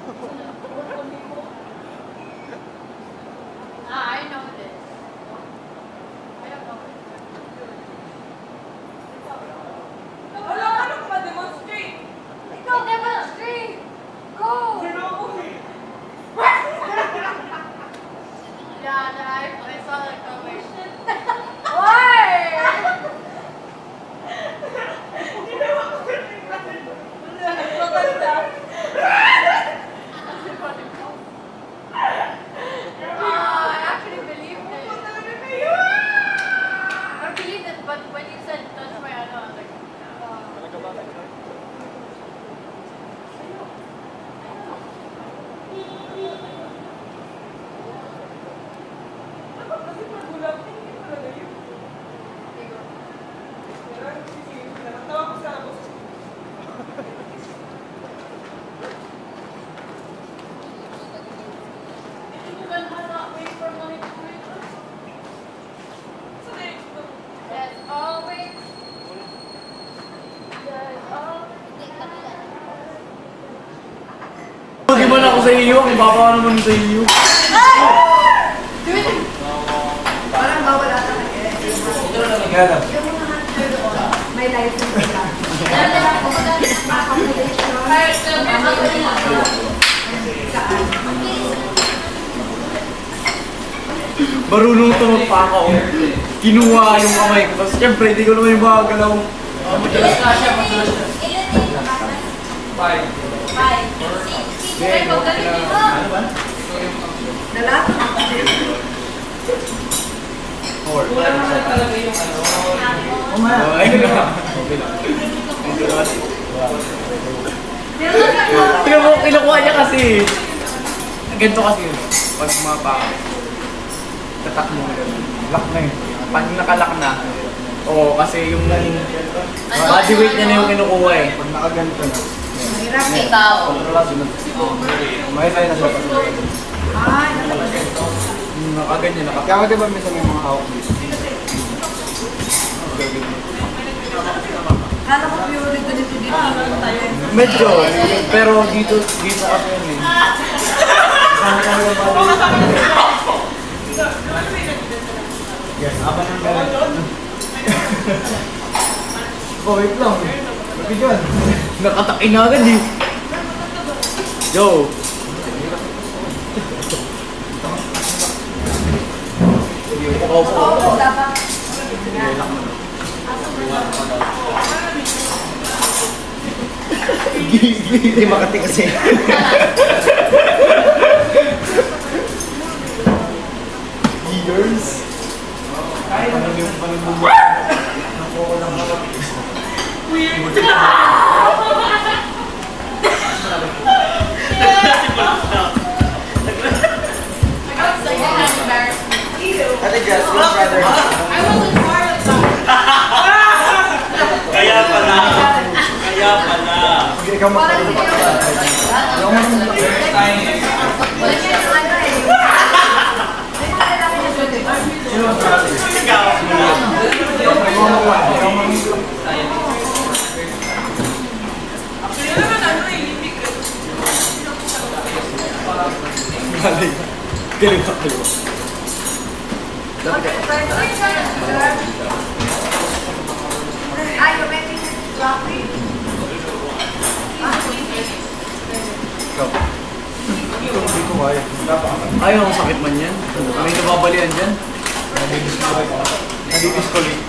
I know this. I don't know it. Wala ka na ma-demonstrate. Ikaw, demonstrate! Go! Yeah, I saw that coming. Why? I actually believed it. I believed it, but when you said touch my ano, I was like, Hindi man ako sa iyo, ang baba naman sa iyo. Parang bawal ata na kaya. Yung mga hunter doon, may license sila. Alam nila kung Marunong tumot pa ako. Kinuha yung kamay ko. Tapos syempre, hindi ko naman yung mga galaw. Madalas na siya, madalas siya. 5. ano ba? Nalato na. 4. Kulang na talaga yung ano. Ay, kinukuha niya kasi. Ganito kasi yun. Pag mapa, tatak mo yun. Lock na yun. Pag nakalock na, oo, kasi yung body weight niya na yung kinukuha eh. Pag nakaganito na. Mahirap eh. Ikaw. May tayo na siya. Ay, nalato. Nakaganyan, kaya diba minsan may mga hawak dito? Kala ko pure ganito dito lang tayo. Medyo, pero dito kasi yun eh. Yes, aban ng gano'n. Oh, wait lang. Bakit yun? Nakatakin na agad eh. Yo! Oo, dapat. Hindi makati kasi. Years? Ano yung panagbubuhat? Nakuha lang ako. Weird! Ate Jess, which brother? I wasn't part of that. Kaya pala. Kaya pala. Sige, ikaw magpapalipag ka. Ikaw Sino ang brother? Ikaw muna. Actually, naman ano eh, hindi ko. Galing ako. Ay, you're making it sloppy? Ikaw. Hindi ko kaya. Ayaw, ang sakit man yan. May nababalian dyan. Nadidiscolate. Nadidiscolate.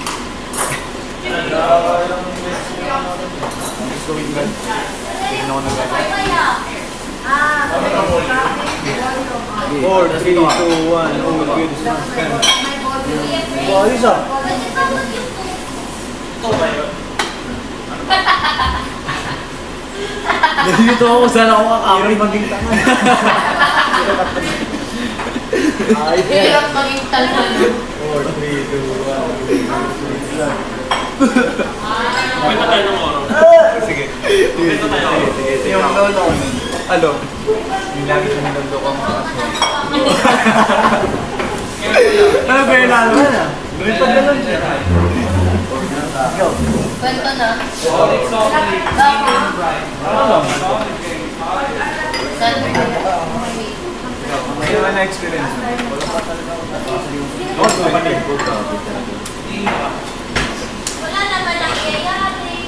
Tingnan ako nagagawin. 4, 4, 3, 2, 1. Oh, good. Oh, ayos ah. Ito ba yun? Nandito ako, saan ako kakawin maging tangan. Hirap maging tangan. 4, 3, 2, 1. Kwento tayo ng oras. Sige. Kwento tayo. Sige. Yung lolo ko nun. Ano? Yung lagi siya nilolo ko ang mga aswang. Ano ba yung lalo na? Gawin pa gano'n siya. Go. Kwento na. Solid, solid. Tama. Ano lang? May naman na-experience. Wala naman nangyayari.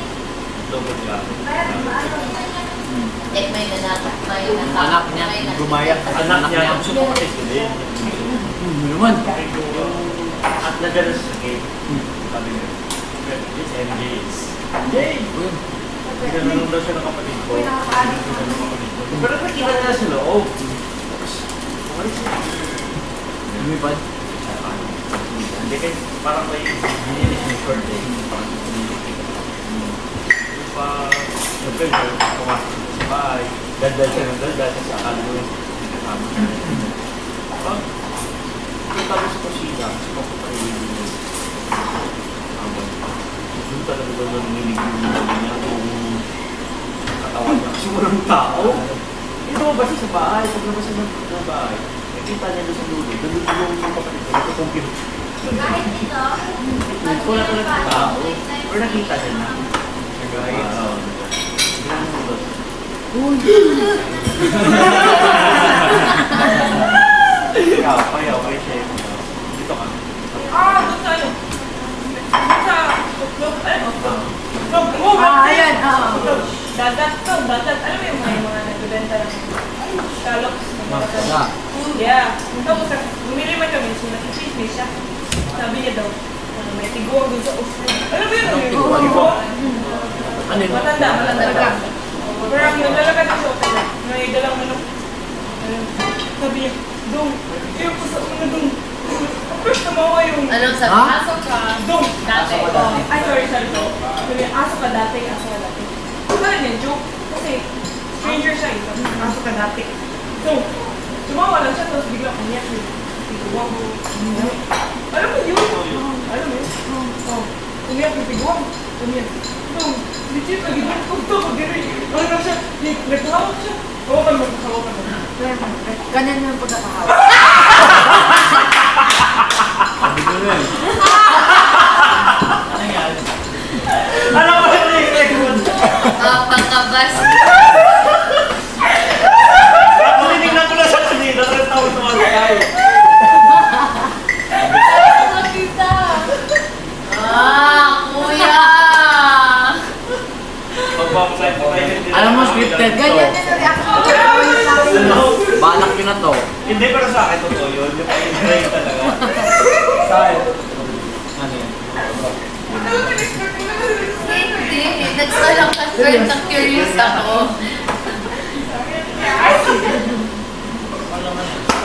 Like may nanakot, may Anak niya, gumaya. Anak niya, ang supportive ko din. Naman. At nagano sa sakit. Sabi niya, this MJ is... Yay! Ginanong daw siya ng kapatid ko. Pero nakikita niya sa loob. Lumipad. Hindi kayo, parang may hinilis ng short eh. Parang pa, siyempre, pumasok sa bahay. Daldal siya ng daldal sa akala mo yung kasama siya. Pag punta mo sa kusina, kasi magpapahilig mo. Doon talaga ba nanginginig yung niya kung katawan niya. Kasi walang tao. Ito ba siya sa bahay? Pag labas siya ng bahay, nakita niya doon sa lulo. Doon yung kapatid ko. Ito kong pinag. Kahit dito, Wala talaga tao. Or nakita niya na. Nagayit. Payaw, kay Chef. Dito ka. Doon sa ano? Doon sa tuklog, ano? Tuklog, Ayan, dagat to, dagat. Alam mo yung mga nagbibenta ng shallots? Masala. Yeah. Tapos, bumili man kami, so nakichismis siya. Sabi niya daw, may tiguang doon sa ocean. Alam mo yun? Tiguang? Ano yun? Matanda. Pero ang naglalakad sa ocean, may dalang manok. Sabi niya, Dong, iyo ko sa una Dong. First tumawa yung... Anong sabi? Ha? Aso ka. Dong! Dati. Ay, sorry. Sabi niya, aso ka dati. Kaya niya, joke. Kasi, stranger siya eh. Aso ka dati. So, tumawa lang siya, tapos bigla umiyak yun. Tiguang. Alam mo yun? Alam mo yun? Umiyak yung tiguang. Umiyak. Dong, legit, nag-ibang kugto. Ano lang siya? Naghawak siya. Hawakan mo. ganyan mo yung pagkakahawa. Sabi ko rin. Alam mo yung record? Pangkabas. Ako tinignan ko na sa kanina, nagtawag sa mga tayo. Nakita. Kuya. Magpapasay po tayo. Alam mo, scripted to. Ganyan din ang reaction ko. Ano? Balak yun na to. Hindi, pero sa akin totoo yun. Yung pag-enjoy talaga. Saan? Ano yun? Hindi. Nagsalang ka, friend, na curious ako.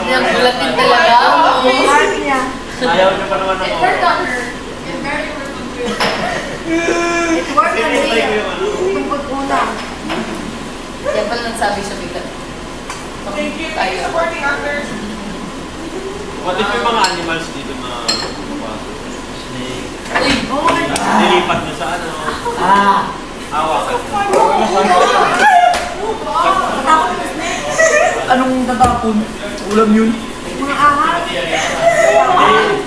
Nagulatin talaga ako. Heart niya. Ayaw niyo pa naman ng it worked on her. It very worked on her. It worked on Sinintay ko me. yung ano. Yung pag-una. Yan pala nagsabi siya bigla. Thank you supporting actors. What if yung mga animals dito na pumapasok? Snake. Uy, Nilipat na sa ano. Awa ka. Anong tatapon? Ulam yun? Mga ahas.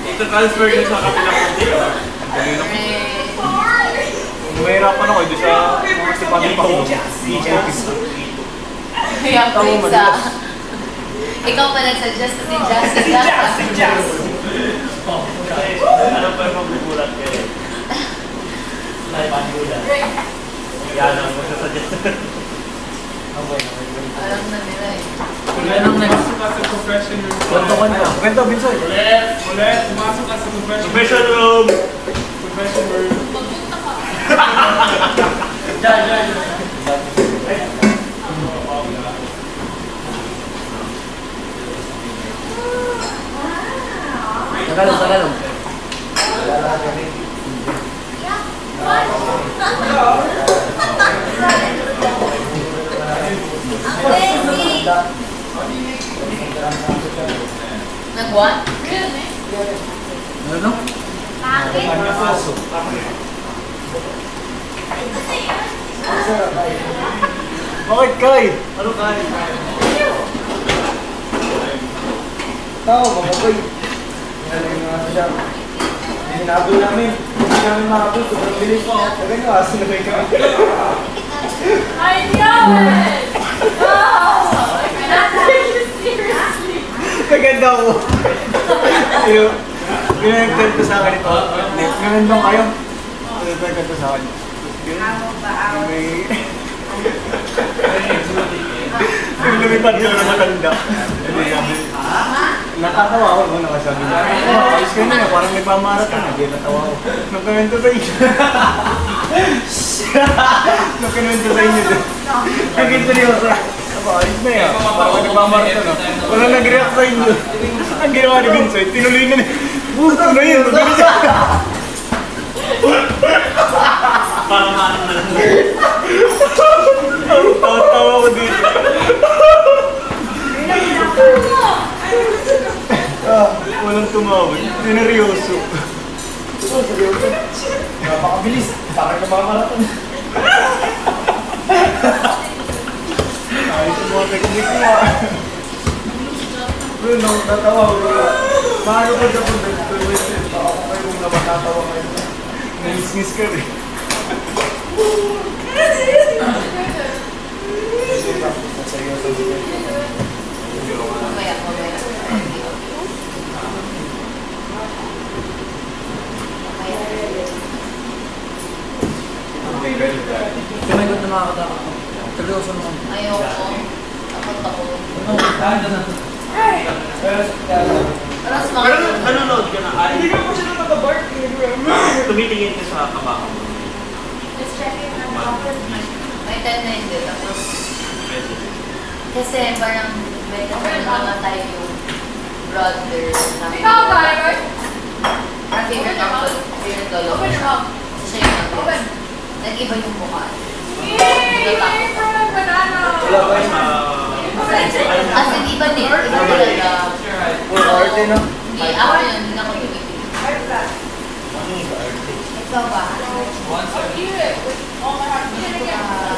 Ito transfer yun sa kapilang kundi. Mahirapan ako doon sa mga sipanin pa ko. kaya pizza. Ikaw pa nagsuggest si Jazz. Ano pa yung magugulat kayo? Live magugulat. Yan ang masasuggest. Alam na nila eh. Yan ang next. Kwento ka na. Kwento, Binsoy. Ulit, pumasok ka sa Confession room! Magpunta ka. Diyan. Tagalog. Nag-what? Ano? Bakit, Kai? Ano kayo? Tao, mga boy. Nalagay mga sa siya. Hinabol namin. Hindi namin makabol. Sobrang bilis. Sabi nyo, asin na kayo. I know it! Oh! ako. Pinag-tell ko sa akin ito. Ganun lang kayo. Pinag-tell ko sa akin. May... Yung lumipad ko na matanda. Nakatawa ako kung nakasabi niya. Ayos ka na, parang nagmamarathon. Natawa ako. Nung kanento sa inyo. Nung kanento sa inyo doon. Naging seryoso. Ayos na yan. Parang nagmamarathon. Parang nag-react sa inyo. Ang ginawa ni Vincent, tinuloy na niya. Buto na yun. Parang ano na lang. Tawa ko dito. Walang tumawag. Sineryoso. Seryoso. Napakabilis. Parang nagmamarathon. Ayos yung mga teknik mo. Bruno, natawa ko. Paano ko sa pag-nag-tuwin? Ako kayong napatatawa kayo. Naisnis ka rin. Kumagot na makakatakot mo. Seryoso naman. Ayoko. Takot ako. Alas mga Pero nanonood ka na. Hindi ka pa siya na nag-bark. Tumitingin ka sa kabaka mo. Just checking on the office. may 10 na hindi. Tapos, kasi parang may namatay yung brother namin. Ikaw ba, Robert? Parang favorite uncle. Favorite lolo. Open your mouth. Kasi siya yung Open. nag-iba yung mukha. Yay! From banana! Wala ba sa... As in, iba din. Iba talaga. Full arte na. Hindi, ako yun. Hindi ako yung iba. Ikaw ba? I'll eat it with all my heart. Eat it again.